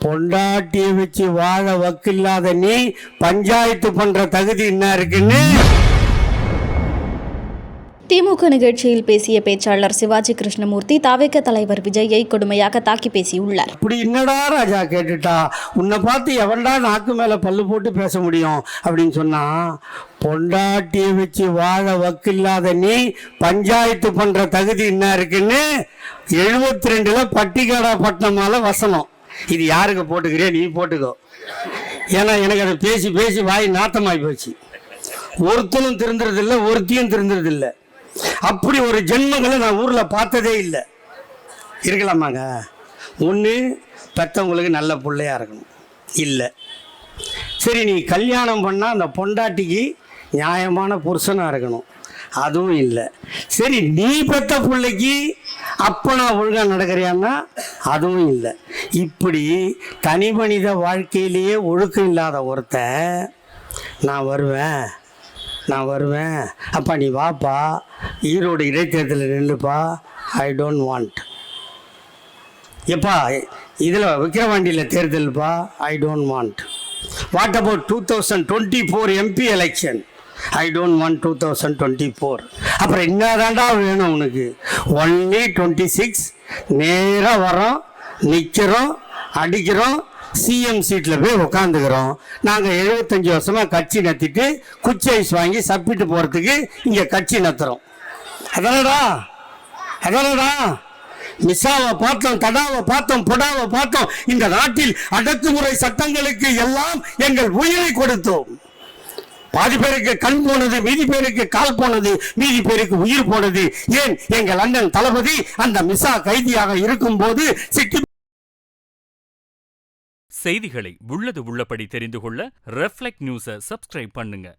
பொண்டாட்டியை வச்சு வாழ வக்கில்லாத நீ பஞ்சாயத்து பண்ற தகுதி என்ன இருக்குன்னு திமுக நிகழ்ச்சியில் பேசிய பேச்சாளர் சிவாஜி கிருஷ்ணமூர்த்தி தாவேக தலைவர் விஜயை கொடுமையாக தாக்கி பேசியுள்ளார். இப்படி என்னடா ராஜா கேட்டுட்டா, உன்னை பார்த்து எவன்டா நாக்கு மேல பல்லு போட்டு பேச முடியும் அப்படின்னு சொன்னா, பொண்டாட்டியை வச்சு வாழ வக்கில்லாத நீ பஞ்சாயத்து பண்ற தகுதி என்ன இருக்குன்னு 72ல பட்டிக்காடா பட்டணமால வசனம். இது யாருக்கு போட்டுக்கிறியா நீ போட்டுக்கோ. ஏன்னா எனக்கு அதை பேசி பேசி வாய் நாத்தமாகி போச்சு. ஒருத்தனும் திருந்துறதில்லை, ஒருத்தியும் திருந்துறதில்லை. அப்படி ஒரு ஜென்மங்களை நான் ஊரில் பார்த்ததே இல்லை. இருக்கலாமாங்க? ஒன்று பெற்றவங்களுக்கு நல்ல பிள்ளையா இருக்கணும், இல்லை சரி நீ கல்யாணம் பண்ணால் அந்த பொண்டாட்டிக்கு நியாயமான புருஷனாக இருக்கணும், அதுவும் இல்லை. சரி நீ பெற்ற பிள்ளைக்கு அப்போ நான் ஒழுங்காக நடக்கிறியான்னா அதுவும் இல்லை. இப்படி தனி மனித வாழ்க்கையிலேயே ஒழுக்கம் இல்லாத ஒருத்தன் நான் வருவேன் அப்பா நீ வாப்பா, ஈரோடு இடைத்தேர்தலில் நில்லுப்பா, ஐ டோன்ட் வாண்ட். எப்பா இதில் விக்கிரவாண்டியில் தேர்தல்ப்பா, I don't want. What about 2024 MP election, I don't want 2024. அப்புறம் என்னதாண்டா வேணும் உனக்கு? ஒன்லி 26 நேராக வரோம், நிற்கிறோம், அடிக்கிறோம், சிஎம் சீட்டில் போய் உட்காந்துக்கிறோம். நாங்கள் 75 வருஷமாக கட்சி நத்திட்டு குச்சி ஐஸ் வாங்கி சப்பிட்டு போகிறதுக்கு இங்கே கட்சி நத்துறோம். அதானடா மிஸ்ஸாவை பார்த்தோம், தடாவை பார்த்தோம், பொடாவை பார்த்தோம். இந்த நாட்டில் அடக்குமுறை சட்டங்களுக்கு எல்லாம் எங்கள் உயிரை கொடுத்தோம். பாதி பேருக்கு கண் போனது, மீதி பேருக்கு கால் போனது, மீதி பேருக்கு உயிர் போனது. ஏன் எங்கள் அண்ணன் தளபதி அந்த மிஸ்ஸா கைதியாக இருக்கும் போது சிக்கி. செய்திகளை உள்ளது உள்ளபடி தெரிந்து கொள்ள ரெஃப்ளெக்ட் நியூஸை சப்ஸ்கிரைப் பண்ணுங்க.